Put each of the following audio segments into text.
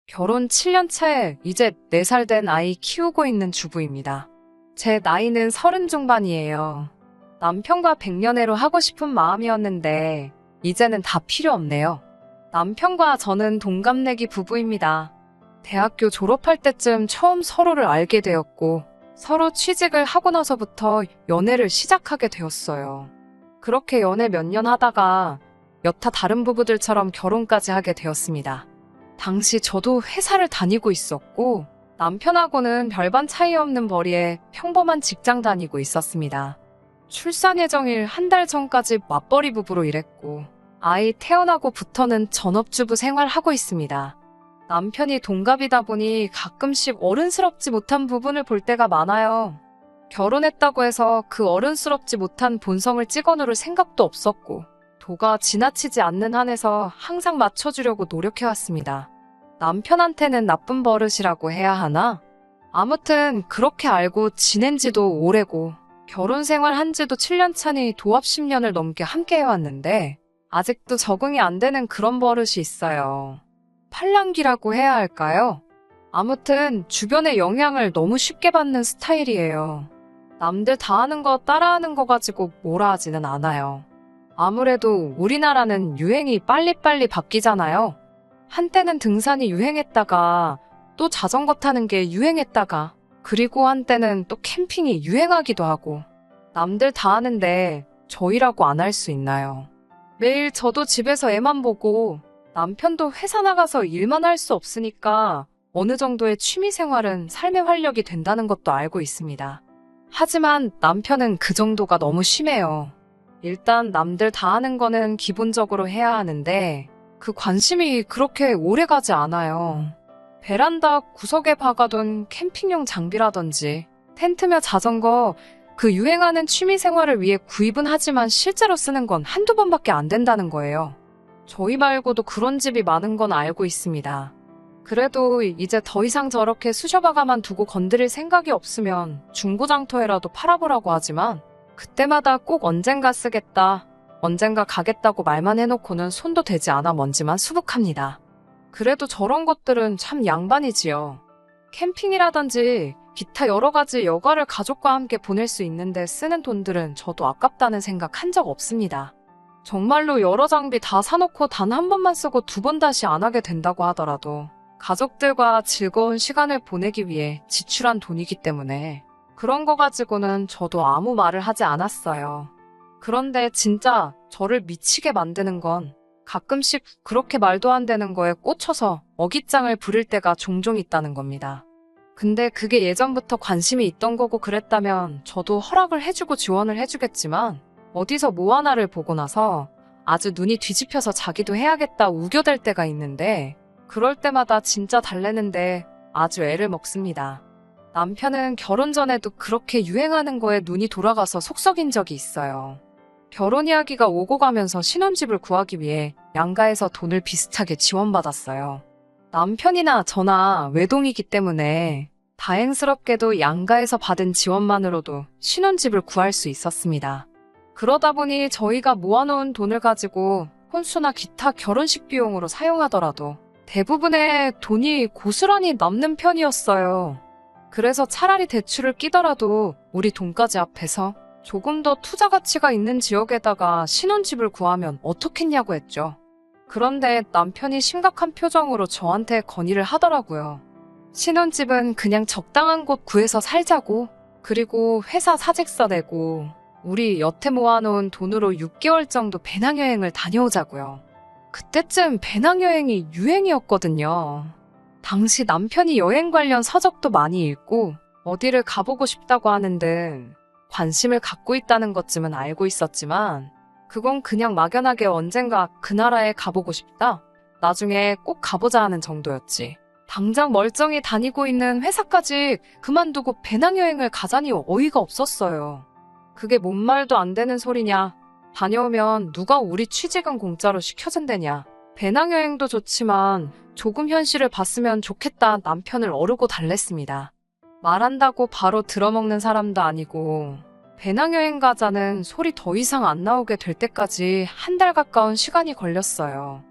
결혼 7년 차 이제 4살 된 아이 키우고 있는 주부입니다. 제 나이는 30 중반이에요. 남편과 백년해로 하고 싶은 마음이었는데 이제는 다 필요 없네요. 남편과 저는 동갑내기 부부입니다. 대학교 졸업할 때쯤 처음 서로를 알게 되었고 서로 취직을 하고 나서부터 연애를 시작하게 되었어요. 그렇게 연애 몇 년 하다가 여타 다른 부부들처럼 결혼까지 하게 되었습니다. 당시 저도 회사를 다니고 있었고 남편하고는 별반 차이 없는 벌이에 평범한 직장 다니고 있었습니다. 출산 예정일 한 달 전까지 맞벌이 부부로 일했고 아이 태어나고부터는 전업주부 생활하고 있습니다. 남편이 동갑이다 보니 가끔씩 어른스럽지 못한 부분을 볼 때가 많아요. 결혼했다고 해서 그 어른스럽지 못한 본성을 찍어누를 생각도 없었고 도가 지나치지 않는 한에서 항상 맞춰주려고 노력해왔습니다. 남편한테는 나쁜 버릇이라고 해야 하나? 아무튼 그렇게 알고 지낸 지도 오래고 결혼 생활 한 지도 7년 차니 도합 10년을 넘게 함께 해왔는데 아직도 적응이 안 되는 그런 버릇이 있어요. 팔랑귀라고 해야 할까요? 아무튼 주변의 영향을 너무 쉽게 받는 스타일이에요. 남들 다 하는 거 따라하는 거 가지고 뭐라 하지는 않아요. 아무래도 우리나라는 유행이 빨리빨리 바뀌잖아요. 한때는 등산이 유행했다가 또 자전거 타는 게 유행했다가 그리고 한때는 또 캠핑이 유행하기도 하고 남들 다 하는데 저희라고 안 할 수 있나요? 매일 저도 집에서 애만 보고 남편도 회사 나가서 일만 할 수 없으니까 어느 정도의 취미 생활은 삶의 활력이 된다는 것도 알고 있습니다. 하지만 남편은 그 정도가 너무 심해요. 일단 남들 다 하는 거는 기본적으로 해야 하는데 그 관심이 그렇게 오래가지 않아요. 베란다 구석에 박아둔 캠핑용 장비라든지 텐트며 자전거 그 유행하는 취미 생활을 위해 구입은 하지만 실제로 쓰는 건 한두 번밖에 안 된다는 거예요. 저희 말고도 그런 집이 많은 건 알고 있습니다. 그래도 이제 더 이상 저렇게 쑤셔박아만 두고 건드릴 생각이 없으면 중고장터에라도 팔아보라고 하지만 그때마다 꼭 언젠가 쓰겠다, 언젠가 가겠다고 말만 해놓고는 손도 대지 않아 먼지만 수북합니다. 그래도 저런 것들은 참 양반이지요. 캠핑이라든지 기타 여러 가지 여가를 가족과 함께 보낼 수 있는데 쓰는 돈들은 저도 아깝다는 생각 한 적 없습니다. 정말로 여러 장비 다 사놓고 단 한 번만 쓰고 두 번 다시 안 하게 된다고 하더라도 가족들과 즐거운 시간을 보내기 위해 지출한 돈이기 때문에 그런 거 가지고는 저도 아무 말을 하지 않았어요. 그런데 진짜 저를 미치게 만드는 건 가끔씩 그렇게 말도 안 되는 거에 꽂혀서 어깃장을 부릴 때가 종종 있다는 겁니다. 근데 그게 예전부터 관심이 있던 거고 그랬다면 저도 허락을 해주고 지원을 해주겠지만 어디서 뭐 하나를 보고 나서 아주 눈이 뒤집혀서 자기도 해야겠다 우겨댈 때가 있는데 그럴 때마다 진짜 달래는데 아주 애를 먹습니다. 남편은 결혼 전에도 그렇게 유행하는 거에 눈이 돌아가서 속 썩인 적이 있어요. 결혼 이야기가 오고 가면서 신혼집을 구하기 위해 양가에서 돈을 비슷하게 지원받았어요. 남편이나 저나 외동이기 때문에 다행스럽게도 양가에서 받은 지원만으로도 신혼집을 구할 수 있었습니다. 그러다 보니 저희가 모아놓은 돈을 가지고 혼수나 기타 결혼식 비용으로 사용하더라도 대부분의 돈이 고스란히 남는 편이었어요. 그래서 차라리 대출을 끼더라도 우리 돈까지 합해서 조금 더 투자 가치가 있는 지역에다가 신혼집을 구하면 어떻겠냐고 했죠. 그런데 남편이 심각한 표정으로 저한테 건의를 하더라고요. 신혼집은 그냥 적당한 곳 구해서 살자고, 그리고 회사 사직서 내고 우리 여태 모아놓은 돈으로 6개월 정도 배낭여행을 다녀오자고요. 그때쯤 배낭여행이 유행이었거든요. 당시 남편이 여행 관련 서적도 많이 읽고 어디를 가보고 싶다고 하는 등 관심을 갖고 있다는 것쯤은 알고 있었지만 그건 그냥 막연하게 언젠가 그 나라에 가보고 싶다, 나중에 꼭 가보자 하는 정도였지. 당장 멀쩡히 다니고 있는 회사까지 그만두고 배낭여행을 가자니 어이가 없었어요. 그게 뭔 말도 안 되는 소리냐. 다녀오면 누가 우리 취직은 공짜로 시켜준대냐. 배낭여행도 좋지만 조금 현실을 봤으면 좋겠다 남편을 어르고 달랬습니다. 말한다고 바로 들어먹는 사람도 아니고 배낭여행 가자는 소리 더 이상 안 나오게 될 때까지 한 달 가까운 시간이 걸렸어요.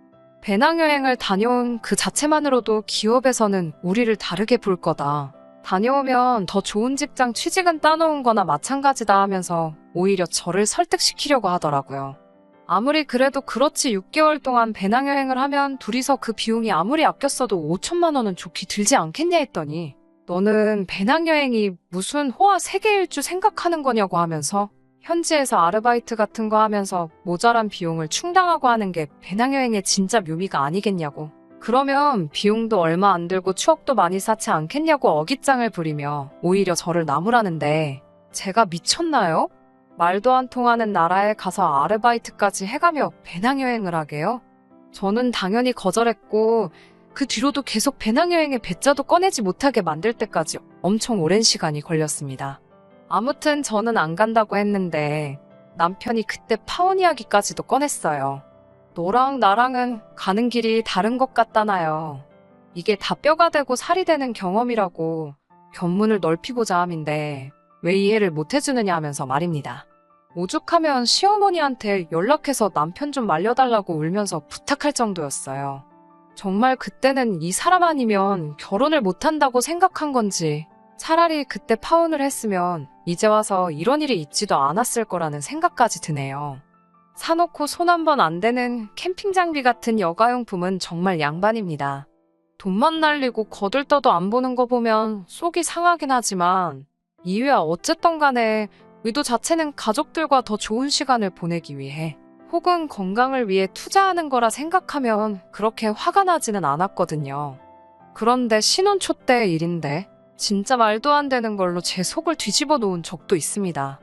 배낭여행을 다녀온 그 자체만으로도 기업에서는 우리를 다르게 볼 거다. 다녀오면 더 좋은 직장 취직은 따놓은 거나 마찬가지다 하면서 오히려 저를 설득시키려고 하더라고요. 아무리 그래도 그렇지 6개월 동안 배낭여행을 하면 둘이서 그 비용이 아무리 아꼈어도 5천만 원은 좋게 들지 않겠냐 했더니 너는 배낭여행이 무슨 호화 세계일주 생각하는 거냐고 하면서 현지에서 아르바이트 같은 거 하면서 모자란 비용을 충당하고 하는 게 배낭여행의 진짜 묘미가 아니겠냐고. 그러면 비용도 얼마 안 들고 추억도 많이 쌓지 않겠냐고 어깃장을 부리며 오히려 저를 나무라는데 제가 미쳤나요? 말도 안 통하는 나라에 가서 아르바이트까지 해가며 배낭여행을 하게요? 저는 당연히 거절했고 그 뒤로도 계속 배낭여행의 배짜도 꺼내지 못하게 만들 때까지 엄청 오랜 시간이 걸렸습니다. 아무튼 저는 안 간다고 했는데 남편이 그때 파혼 이야기까지도 꺼냈어요. 너랑 나랑은 가는 길이 다른 것 같다나요. 이게 다 뼈가 되고 살이 되는 경험이라고 견문을 넓히고자 함인데 왜 이해를 못 해주느냐 하면서 말입니다. 오죽하면 시어머니한테 연락해서 남편 좀 말려달라고 울면서 부탁할 정도였어요. 정말 그때는 이 사람 아니면 결혼을 못한다고 생각한 건지 차라리 그때 파혼을 했으면 이제 와서 이런 일이 있지도 않았을 거라는 생각까지 드네요. 사놓고 손 한 번 안 대는 캠핑 장비 같은 여가용품은 정말 양반입니다. 돈만 날리고 거들떠도 안 보는 거 보면 속이 상하긴 하지만 이유야 어쨌든 간에 의도 자체는 가족들과 더 좋은 시간을 보내기 위해 혹은 건강을 위해 투자하는 거라 생각하면 그렇게 화가 나지는 않았거든요. 그런데 신혼 초 때 일인데 진짜 말도 안 되는 걸로 제 속을 뒤집어 놓은 적도 있습니다.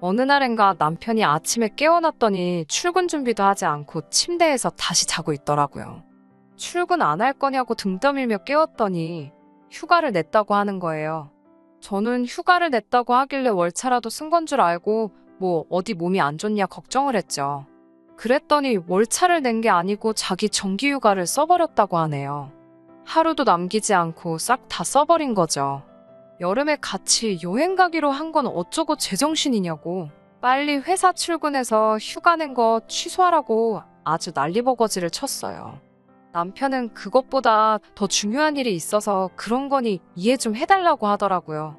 어느 날엔가 남편이 아침에 깨어났더니 출근 준비도 하지 않고 침대에서 다시 자고 있더라고요. 출근 안 할 거냐고 등 떠밀며 깨웠더니 휴가를 냈다고 하는 거예요. 저는 휴가를 냈다고 하길래 월차라도 쓴 건 줄 알고 뭐 어디 몸이 안 좋냐 걱정을 했죠. 그랬더니 월차를 낸 게 아니고 자기 정기휴가를 써버렸다고 하네요. 하루도 남기지 않고 싹 다 써버린 거죠. 여름에 같이 여행 가기로 한 건 어쩌고 제정신이냐고. 빨리 회사 출근해서 휴가 낸 거 취소하라고 아주 난리버거지를 쳤어요. 남편은 그것보다 더 중요한 일이 있어서 그런 거니 이해 좀 해달라고 하더라고요.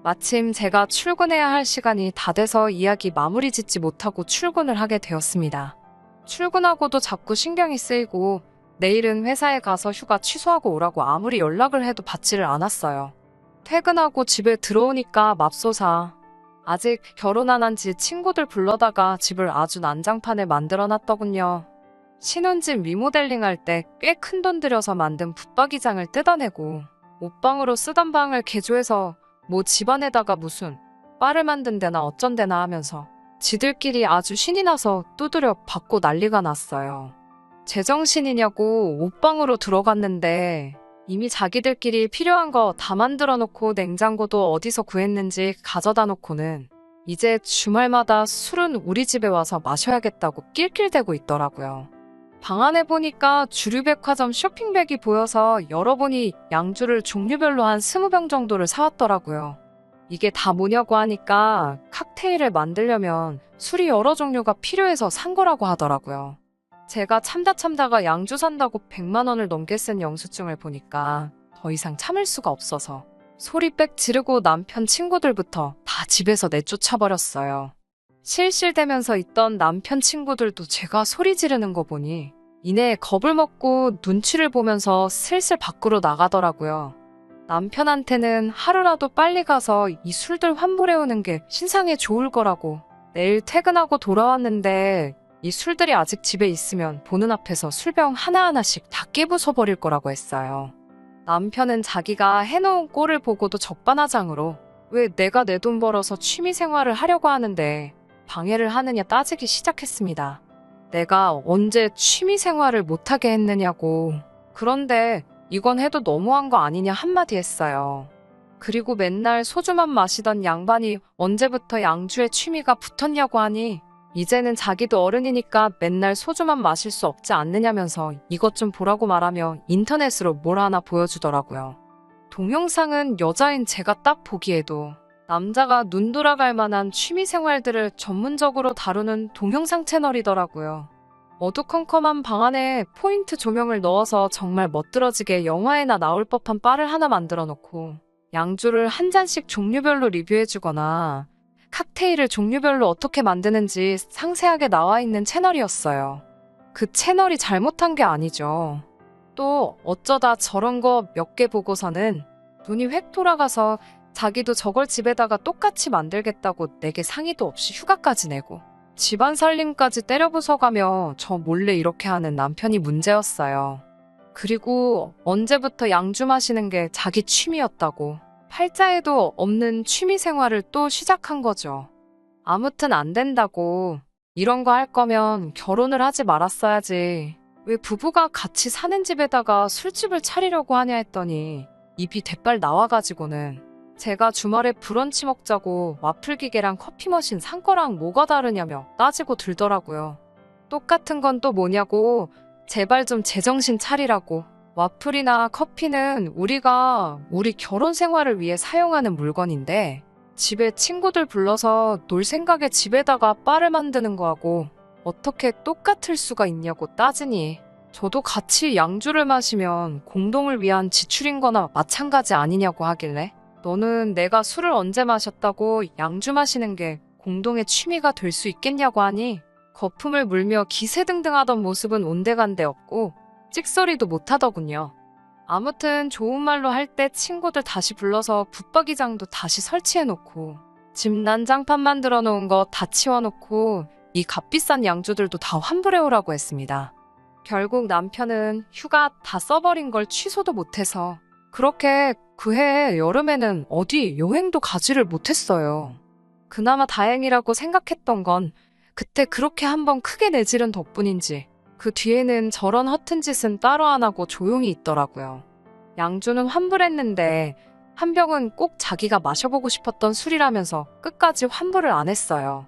마침 제가 출근해야 할 시간이 다 돼서 이야기 마무리 짓지 못하고 출근을 하게 되었습니다. 출근하고도 자꾸 신경이 쓰이고 내일은 회사에 가서 휴가 취소하고 오라고 아무리 연락을 해도 받지를 않았어요. 퇴근하고 집에 들어오니까 맙소사. 아직 결혼 안 한 지 친구들 불러다가 집을 아주 난장판에 만들어놨더군요. 신혼집 리모델링 할 때 꽤 큰 돈 들여서 만든 붙박이장을 뜯어내고 옷방으로 쓰던 방을 개조해서 뭐 집안에다가 무슨 바를 만든 데나 어쩐 데나 하면서 지들끼리 아주 신이 나서 두드려 받고 난리가 났어요. 제정신이냐고 옷방으로 들어갔는데 이미 자기들끼리 필요한 거 다 만들어 놓고 냉장고도 어디서 구했는지 가져다 놓고는 이제 주말마다 술은 우리 집에 와서 마셔야겠다고 낄낄대고 있더라고요. 방 안에 보니까 주류백화점 쇼핑백이 보여서 열어보니 양주를 종류별로 한 20병 정도를 사왔더라고요. 이게 다 뭐냐고 하니까 칵테일을 만들려면 술이 여러 종류가 필요해서 산 거라고 하더라고요. 제가 참다가 양주 산다고 100만 원을 넘게 쓴 영수증을 보니까 더 이상 참을 수가 없어서 소리 빽 지르고 남편 친구들부터 다 집에서 내쫓아버렸어요. 실실대면서 있던 남편 친구들도 제가 소리 지르는 거 보니 이내 겁을 먹고 눈치를 보면서 슬슬 밖으로 나가더라고요. 남편한테는 하루라도 빨리 가서 이 술들 환불해오는 게 신상에 좋을 거라고 내일 퇴근하고 돌아왔는데 이 술들이 아직 집에 있으면 보는 앞에서 술병 하나하나씩 다 깨부숴버릴 거라고 했어요. 남편은 자기가 해놓은 꼴을 보고도 적반하장으로 왜 내가 내 돈 벌어서 취미생활을 하려고 하는데 방해를 하느냐 따지기 시작했습니다. 내가 언제 취미생활을 못하게 했느냐고. 그런데 이건 해도 너무한 거 아니냐 한마디 했어요. 그리고 맨날 소주만 마시던 양반이 언제부터 양주에 취미가 붙었냐고 하니 이제는 자기도 어른이니까 맨날 소주만 마실 수 없지 않느냐면서 이것 좀 보라고 말하며 인터넷으로 뭘 하나 보여주더라고요. 동영상은 여자인 제가 딱 보기에도 남자가 눈 돌아갈 만한 취미 생활들을 전문적으로 다루는 동영상 채널이더라고요. 어두컴컴한 방 안에 포인트 조명을 넣어서 정말 멋들어지게 영화에나 나올 법한 바를 하나 만들어 놓고 양주를 한 잔씩 종류별로 리뷰해주거나 칵테일을 종류별로 어떻게 만드는지 상세하게 나와 있는 채널이었어요. 그 채널이 잘못한 게 아니죠. 또 어쩌다 저런 거 몇 개 보고서는 눈이 획 돌아가서 자기도 저걸 집에다가 똑같이 만들겠다고 내게 상의도 없이 휴가까지 내고 집안 살림까지 때려부숴가며 저 몰래 이렇게 하는 남편이 문제였어요. 그리고 언제부터 양주 마시는 게 자기 취미였다고 팔자에도 없는 취미 생활을 또 시작한 거죠. 아무튼 안 된다고. 이런 거 할 거면 결혼을 하지 말았어야지. 왜 부부가 같이 사는 집에다가 술집을 차리려고 하냐 했더니 입이 대빨 나와가지고는 제가 주말에 브런치 먹자고 와플 기계랑 커피 머신 산 거랑 뭐가 다르냐며 따지고 들더라고요. 똑같은 건 또 뭐냐고. 제발 좀 제정신 차리라고. 와플이나 커피는 우리가 우리 결혼 생활을 위해 사용하는 물건인데 집에 친구들 불러서 놀 생각에 집에다가 바를 만드는 거하고 어떻게 똑같을 수가 있냐고 따지니 저도 같이 양주를 마시면 공동을 위한 지출인 거나 마찬가지 아니냐고 하길래 너는 내가 술을 언제 마셨다고 양주 마시는 게 공동의 취미가 될 수 있겠냐고 하니 거품을 물며 기세등등하던 모습은 온데간데 없고 찍소리도 못하더군요. 아무튼 좋은 말로 할 때 친구들 다시 불러서 붙박이장도 다시 설치해놓고 집 난장판 만들어 놓은 거 다 치워놓고 이 값비싼 양주들도 다 환불해오라고 했습니다. 결국 남편은 휴가 다 써버린 걸 취소도 못해서 그렇게 그해 여름에는 어디 여행도 가지를 못했어요. 그나마 다행이라고 생각했던 건 그때 그렇게 한번 크게 내지른 덕분인지 그 뒤에는 저런 허튼 짓은 따로 안 하고 조용히 있더라고요. 양주는 환불했는데 한 병은 꼭 자기가 마셔보고 싶었던 술이라면서 끝까지 환불을 안 했어요.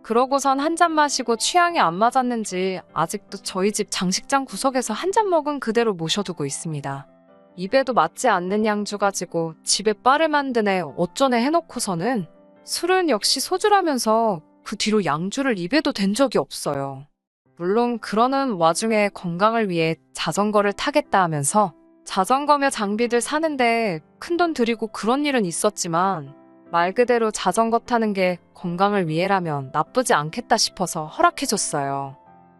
그러고선 한 잔 마시고 취향이 안 맞았는지 아직도 저희 집 장식장 구석에서 한 잔 먹은 그대로 모셔두고 있습니다. 입에도 맞지 않는 양주 가지고 집에 바를 만드네 어쩌네 해놓고서는 술은 역시 소주라면서 그 뒤로 양주를 입에도 댄 적이 없어요. 물론 그러는 와중에 건강을 위해 자전거를 타겠다 하면서 자전거며 장비들 사는데 큰돈 들이고 그런 일은 있었지만 말 그대로 자전거 타는 게 건강을 위해라면 나쁘지 않겠다 싶어서 허락해줬어요.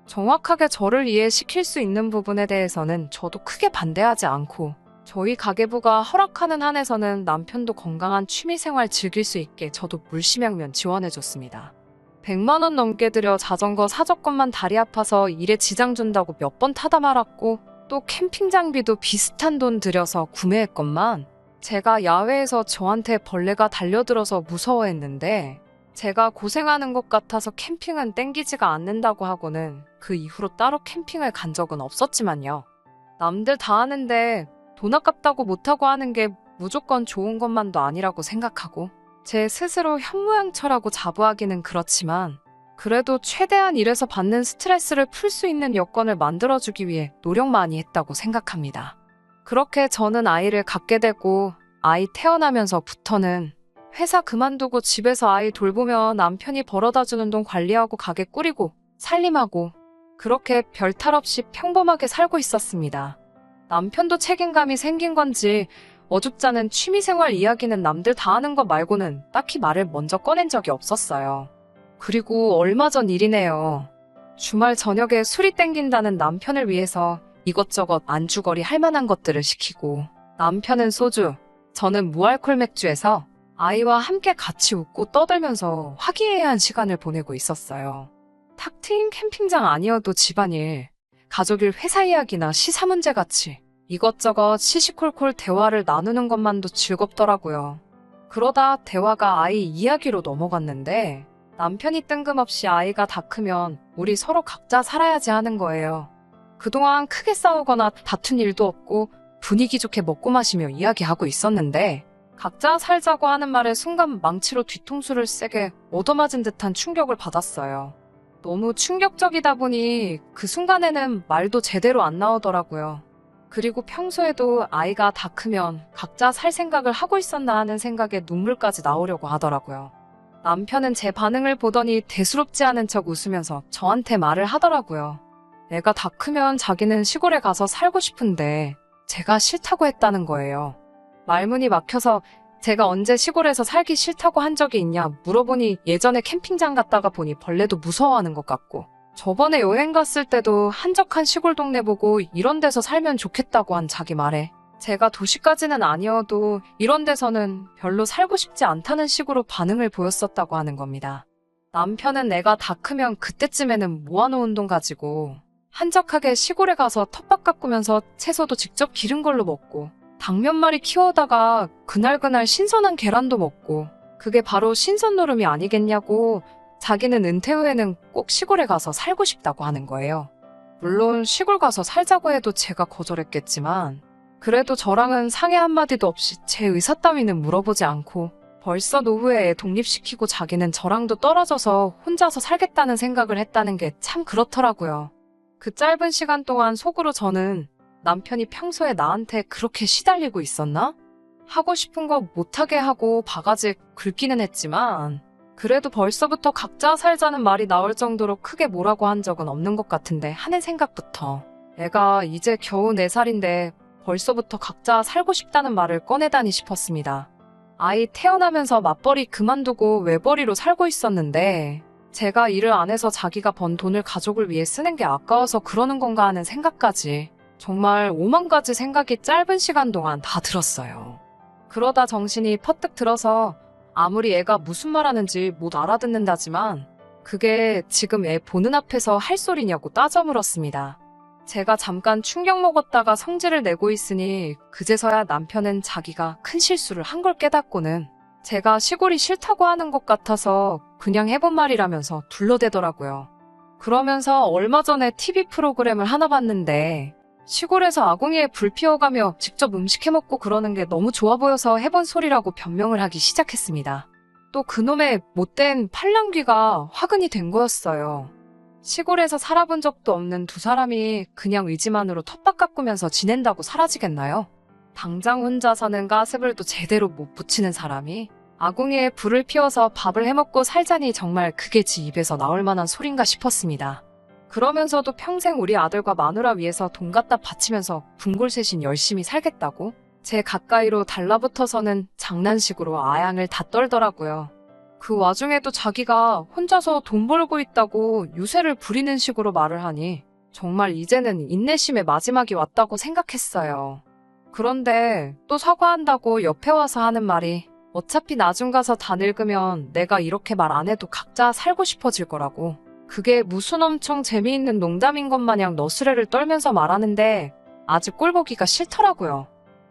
정확하게 저를 이해시킬 수 있는 부분에 대해서는 저도 크게 반대하지 않고 저희 가계부가 허락하는 한에서는 남편도 건강한 취미생활 즐길 수 있게 저도 물심양면 지원해줬습니다. 100만 원 넘게 들여 자전거 사적권만 다리 아파서 일에 지장 준다고 몇 번 타다 말았고 또 캠핑 장비도 비슷한 돈 들여서 구매했건만 제가 야외에서 저한테 벌레가 달려들어서 무서워했는데 제가 고생하는 것 같아서 캠핑은 땡기지가 않는다고 하고는 그 이후로 따로 캠핑을 간 적은 없었지만요. 남들 다 하는데 돈 아깝다고 못하고 하는 게 무조건 좋은 것만도 아니라고 생각하고 제 스스로 현모양처라고 자부하기는 그렇지만 그래도 최대한 일에서 받는 스트레스를 풀 수 있는 여건을 만들어주기 위해 노력 많이 했다고 생각합니다. 그렇게 저는 아이를 갖게 되고 아이 태어나면서부터는 회사 그만두고 집에서 아이 돌보며 남편이 벌어다주는 돈 관리하고 가게 꾸리고 살림하고 그렇게 별탈 없이 평범하게 살고 있었습니다. 남편도 책임감이 생긴 건지 어줍잖은 취미생활 이야기는 남들 다 하는 거 말고는 딱히 말을 먼저 꺼낸 적이 없었어요. 그리고 얼마 전 일이네요. 주말 저녁에 술이 땡긴다는 남편을 위해서 이것저것 안주거리 할 만한 것들을 시키고 남편은 소주, 저는 무알콜 맥주에서 아이와 함께 같이 웃고 떠들면서 화기애애한 시간을 보내고 있었어요. 탁 트인 캠핑장 아니어도 집안일, 가족일 회사 이야기나 시사 문제 같이 이것저것 시시콜콜 대화를 나누는 것만도 즐겁더라고요. 그러다 대화가 아이 이야기로 넘어갔는데 남편이 뜬금없이 아이가 다 크면 우리 서로 각자 살아야지 하는 거예요. 그동안 크게 싸우거나 다툰 일도 없고 분위기 좋게 먹고 마시며 이야기하고 있었는데 각자 살자고 하는 말에 순간 망치로 뒤통수를 세게 얻어맞은 듯한 충격을 받았어요. 너무 충격적이다 보니 그 순간에는 말도 제대로 안 나오더라고요. 그리고 평소에도 아이가 다 크면 각자 살 생각을 하고 있었나 하는 생각에 눈물까지 나오려고 하더라고요. 남편은 제 반응을 보더니 대수롭지 않은 척 웃으면서 저한테 말을 하더라고요. 애가 다 크면 자기는 시골에 가서 살고 싶은데 제가 싫다고 했다는 거예요. 말문이 막혀서 제가 언제 시골에서 살기 싫다고 한 적이 있냐 물어보니 예전에 캠핑장 갔다가 보니 벌레도 무서워하는 것 같고 저번에 여행 갔을 때도 한적한 시골 동네 보고 이런 데서 살면 좋겠다고 한 자기 말에 제가 도시까지는 아니어도 이런 데서는 별로 살고 싶지 않다는 식으로 반응을 보였었다고 하는 겁니다. 남편은 애가 다 크면 그때쯤에는 모아놓은 돈 가지고 한적하게 시골에 가서 텃밭 가꾸면서 채소도 직접 기른 걸로 먹고 닭 몇 마리 키워다가 그날그날 신선한 계란도 먹고 그게 바로 신선노름이 아니겠냐고 자기는 은퇴 후에는 꼭 시골에 가서 살고 싶다고 하는 거예요. 물론 시골 가서 살자고 해도 제가 거절했겠지만 그래도 저랑은 상의 한마디도 없이 제 의사 따위는 물어보지 않고 벌써 노후에 애 독립시키고 자기는 저랑도 떨어져서 혼자서 살겠다는 생각을 했다는 게 참 그렇더라고요. 그 짧은 시간 동안 속으로 저는 남편이 평소에 나한테 그렇게 시달리고 있었나? 하고 싶은 거 못하게 하고 바가지 긁기는 했지만 그래도 벌써부터 각자 살자는 말이 나올 정도로 크게 뭐라고 한 적은 없는 것 같은데 하는 생각부터 애가 이제 겨우 4살인데 벌써부터 각자 살고 싶다는 말을 꺼내다니 싶었습니다. 아이 태어나면서 맞벌이 그만두고 외벌이로 살고 있었는데 제가 일을 안 해서 자기가 번 돈을 가족을 위해 쓰는 게 아까워서 그러는 건가 하는 생각까지 정말 5만 가지 생각이 짧은 시간 동안 다 들었어요. 그러다 정신이 퍼뜩 들어서 아무리 애가 무슨 말하는지 못 알아듣는다지만 그게 지금 애 보는 앞에서 할 소리냐고 따져 물었습니다. 제가 잠깐 충격 먹었다가 성질을 내고 있으니 그제서야 남편은 자기가 큰 실수를 한 걸 깨닫고는 제가 시골이 싫다고 하는 것 같아서 그냥 해본 말이라면서 둘러대더라고요. 그러면서 얼마 전에 TV 프로그램을 하나 봤는데 시골에서 아궁이에 불 피워가며 직접 음식 해먹고 그러는 게 너무 좋아 보여서 해본 소리라고 변명을 하기 시작했습니다. 또 그놈의 못된 팔랑귀가 화근이 된 거였어요. 시골에서 살아본 적도 없는 두 사람이 그냥 의지만으로 텃밭 가꾸면서 지낸다고 사라지겠나요? 당장 혼자 사는 가스불도 제대로 못 붙이는 사람이 아궁이에 불을 피워서 밥을 해먹고 살자니 정말 그게 지 입에서 나올 만한 소린가 싶었습니다. 그러면서도 평생 우리 아들과 마누라 위해서 돈 갖다 바치면서 분골셋인 열심히 살겠다고? 제 가까이로 달라붙어서는 장난식으로 아양을 다 떨더라고요. 그 와중에도 자기가 혼자서 돈 벌고 있다고 유세를 부리는 식으로 말을 하니 정말 이제는 인내심의 마지막이 왔다고 생각했어요. 그런데 또 사과한다고 옆에 와서 하는 말이 어차피 나중 가서 다 늙으면 내가 이렇게 말 안 해도 각자 살고 싶어질 거라고. 그게 무슨 엄청 재미있는 농담인 것 마냥 너스레를 떨면서 말하는데 아주 꼴보기가 싫더라고요.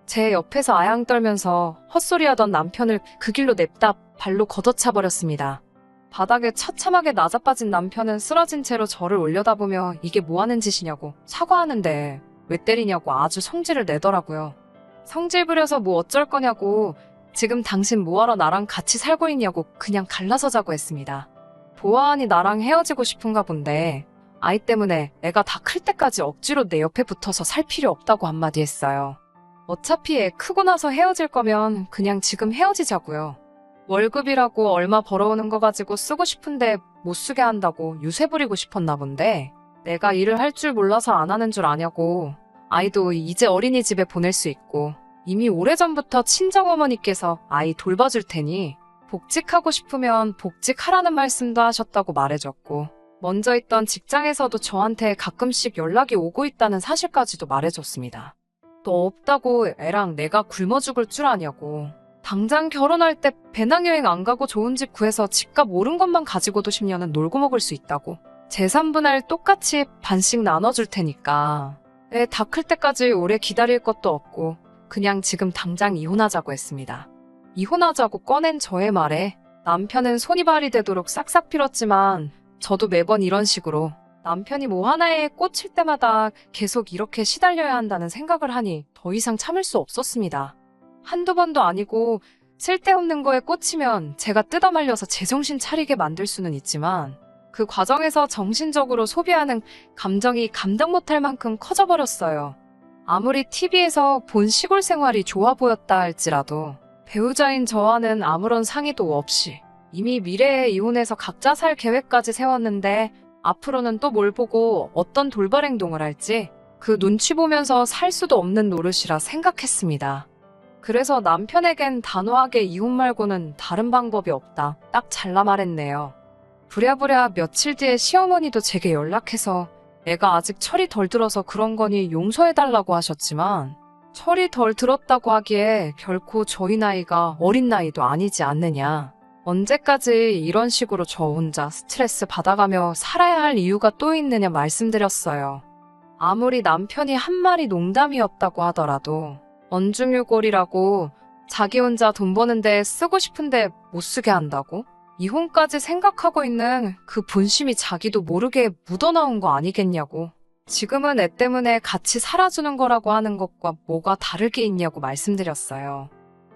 제 옆에서 아양 떨면서 헛소리하던 남편을 그 길로 냅다 발로 걷어차버렸습니다. 바닥에 처참하게 나자빠진 남편은 쓰러진 채로 저를 올려다보며 이게 뭐하는 짓이냐고 사과하는데 왜 때리냐고 아주 성질을 내더라고요. 성질 부려서 뭐 어쩔 거냐고 지금 당신 뭐하러 나랑 같이 살고 있냐고 그냥 갈라서자고 했습니다. 보아하니 나랑 헤어지고 싶은가 본데 아이 때문에 애가 다 클 때까지 억지로 내 옆에 붙어서 살 필요 없다고 한마디 했어요. 어차피 애 크고 나서 헤어질 거면 그냥 지금 헤어지자고요. 월급이라고 얼마 벌어오는 거 가지고 쓰고 싶은데 못 쓰게 한다고 유세 부리고 싶었나 본데 내가 일을 할 줄 몰라서 안 하는 줄 아냐고. 아이도 이제 어린이집에 보낼 수 있고 이미 오래전부터 친정어머니께서 아이 돌봐줄 테니 복직하고 싶으면 복직하라는 말씀도 하셨다고 말해줬고 먼저 있던 직장에서도 저한테 가끔씩 연락이 오고 있다는 사실까지도 말해줬습니다. 또 없다고 애랑 내가 굶어 죽을 줄 아냐고. 당장 결혼할 때 배낭여행 안 가고 좋은 집 구해서 집값 오른 것만 가지고도 10년은 놀고 먹을 수 있다고. 재산분할 똑같이 반씩 나눠줄 테니까 애 다 클 때까지 오래 기다릴 것도 없고 그냥 지금 당장 이혼하자고 했습니다. 이혼하자고 꺼낸 저의 말에 남편은 손이 발이 되도록 싹싹 빌었지만 저도 매번 이런 식으로 남편이 뭐 하나에 꽂힐 때마다 계속 이렇게 시달려야 한다는 생각을 하니 더 이상 참을 수 없었습니다. 한두 번도 아니고 쓸데없는 거에 꽂히면 제가 뜯어말려서 제정신 차리게 만들 수는 있지만 그 과정에서 정신적으로 소비하는 감정이 감당 못할 만큼 커져버렸어요. 아무리 TV에서 본 시골 생활이 좋아 보였다 할지라도 배우자인 저와는 아무런 상의도 없이 이미 미래에 이혼해서 각자 살 계획까지 세웠는데 앞으로는 또 뭘 보고 어떤 돌발 행동을 할지 그 눈치 보면서 살 수도 없는 노릇이라 생각했습니다. 그래서 남편에겐 단호하게 이혼 말고는 다른 방법이 없다. 딱 잘라 말했네요. 부랴부랴 며칠 뒤에 시어머니도 제게 연락해서 애가 아직 철이 덜 들어서 그런 거니 용서해달라고 하셨지만 철이 덜 들었다고 하기에 결코 저희 나이가 어린 나이도 아니지 않느냐. 언제까지 이런 식으로 저 혼자 스트레스 받아가며 살아야 할 이유가 또 있느냐 말씀드렸어요. 아무리 남편이 한 말이 농담이었다고 하더라도 언중유골이라고 자기 혼자 돈 버는데 쓰고 싶은데 못 쓰게 한다고? 이혼까지 생각하고 있는 그 본심이 자기도 모르게 묻어나온 거 아니겠냐고. 지금은 애 때문에 같이 살아주는 거라고 하는 것과 뭐가 다르게 있냐고 말씀드렸어요.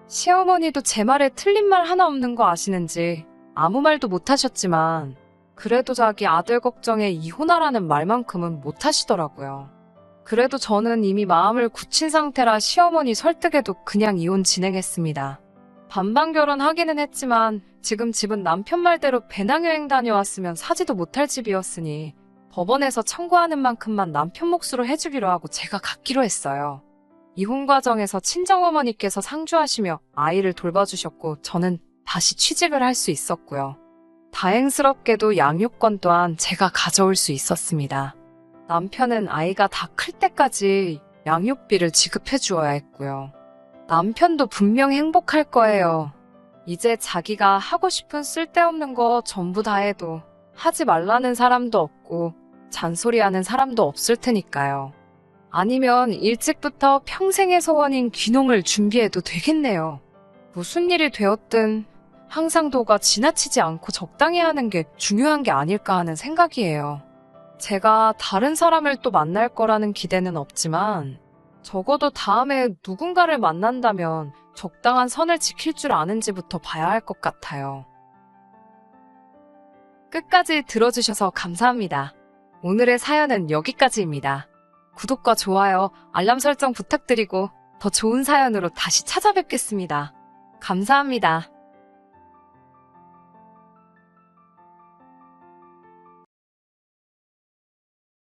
시어머니도 제 말에 틀린 말 하나 없는 거 아시는지 아무 말도 못 하셨지만 그래도 자기 아들 걱정에 이혼하라는 말만큼은 못 하시더라고요. 그래도 저는 이미 마음을 굳힌 상태라 시어머니 설득에도 그냥 이혼 진행했습니다. 반반 결혼하기는 했지만 지금 집은 남편 말대로 배낭여행 다녀왔으면 사지도 못할 집이었으니 법원에서 청구하는 만큼만 남편 몫으로 해주기로 하고 제가 갖기로 했어요. 이혼 과정에서 친정어머니께서 상주하시며 아이를 돌봐주셨고 저는 다시 취직을 할 수 있었고요. 다행스럽게도 양육권 또한 제가 가져올 수 있었습니다. 남편은 아이가 다 클 때까지 양육비를 지급해 주어야 했고요. 남편도 분명 행복할 거예요. 이제 자기가 하고 싶은 쓸데없는 거 전부 다 해도 하지 말라는 사람도 없고 잔소리하는 사람도 없을 테니까요. 아니면 일찍부터 평생의 소원인 귀농을 준비해도 되겠네요. 무슨 일이 되었든 항상 도가 지나치지 않고 적당히 하는 게 중요한 게 아닐까 하는 생각이에요. 제가 다른 사람을 또 만날 거라는 기대는 없지만 적어도 다음에 누군가를 만난다면 적당한 선을 지킬 줄 아는지부터 봐야 할 것 같아요. 끝까지 들어주셔서 감사합니다. 오늘의 사연은 여기까지입니다. 구독과 좋아요, 알람 설정 부탁드리고 더 좋은 사연으로 다시 찾아뵙겠습니다. 감사합니다.